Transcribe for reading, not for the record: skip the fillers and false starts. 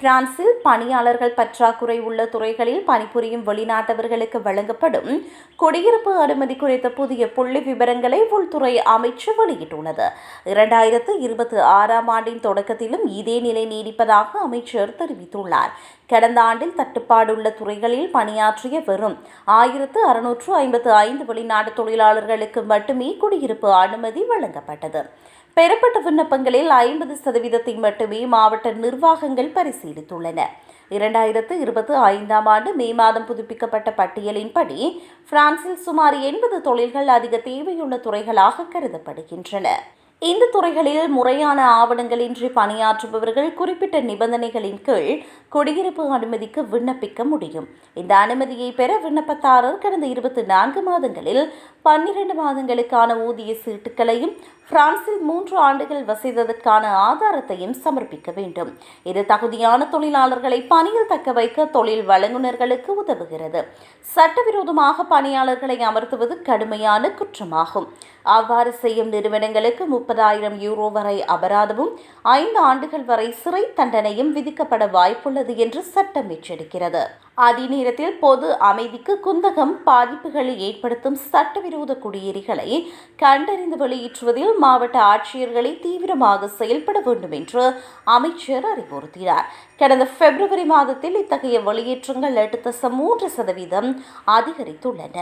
பிரான்சில் பணியாளர்கள் பற்றாக்குறை உள்ள துறைகளில் பணிபுரியும் வெளிநாட்டவர்களுக்கு வழங்கப்படும் குடியிருப்பு அனுமதி குறித்த புதிய புள்ளி விவரங்களை உள்துறை அமைச்சு வெளியிட்டுள்ளது. 2026ஆம் ஆண்டின் தொடக்கத்திலும் இதே நிலை நீடிப்பதாக அமைச்சர் தெரிவித்துள்ளார். கடந்த ஆண்டில் தட்டுப்பாடுள்ள துறைகளில் பணியாற்றிய வெறும் 1655 வெளிநாட்டு தொழிலாளர்களுக்கு மட்டுமே குடியிருப்பு அனுமதி வழங்கப்பட்டது. பெறப்பட்ட விண்ணப்பங்களில் 50% மட்டுமே மாவட்ட நிர்வாகங்கள் பரிசீலித்துள்ளன. 2025ஆம் ஆண்டு மே மாதம் புதுப்பிக்கப்பட்ட பட்டியலின்படி பிரான்சில் சுமார் 80 தொழில்கள் அதிக தேவையுள்ள துறைகளாக கருதப்படுகின்றன. இந்த துறைகளில் முறையான ஆவணங்களின்றி பணியாற்றுபவர்கள் குறிப்பிட்ட நிபந்தனைகளின் கீழ் குடியிருப்பு அனுமதிக்கு விண்ணப்பிக்க முடியும். இந்த அனுமதியை பெற விண்ணப்பதாரர் கடந்த 24 மாதங்களில் 12 மாதங்களுக்கான ஊதிய சீட்டுகளையும் பிரான்சில் 3 ஆண்டுகள் வசித்ததற்கான ஆதாரத்தையும் சமர்ப்பிக்க வேண்டும். இது தகுதியான தொழிலாளர்களை பணியில் தக்க வைக்க தொழில் வழங்குநர்களுக்கு உதவுகிறது. சட்டவிரோதமாக பணியாளர்களை அமர்த்துவது கடுமையான குற்றமாகும். அவ்வாறு செய்யும் நிறுவனங்களுக்கு 30,000 யூரோ வரை அபராதமும் 5 ஆண்டுகள் வரை சிறை தண்டனையும் விதிக்கப்பட வாய்ப்புள்ளது என்று சட்டம் எச்சரிக்கிறது. அதே நேரத்தில் பொது அமைதிக்கு குந்தகம் பாதிப்புகளை ஏற்படுத்தும் சட்டவிரோத குடியேறிகளை கண்டறிந்து வெளியேற்றுவதில் மாவட்ட ஆட்சியர்களை தீவிரமாக செயல்பட வேண்டும் என்று அமைச்சர் அறிவுறுத்தினார். கடந்த பிப்ரவரி மாதத்தில் இத்தகைய வெளியேற்றங்கள் 8.3% அதிகரித்துள்ளன.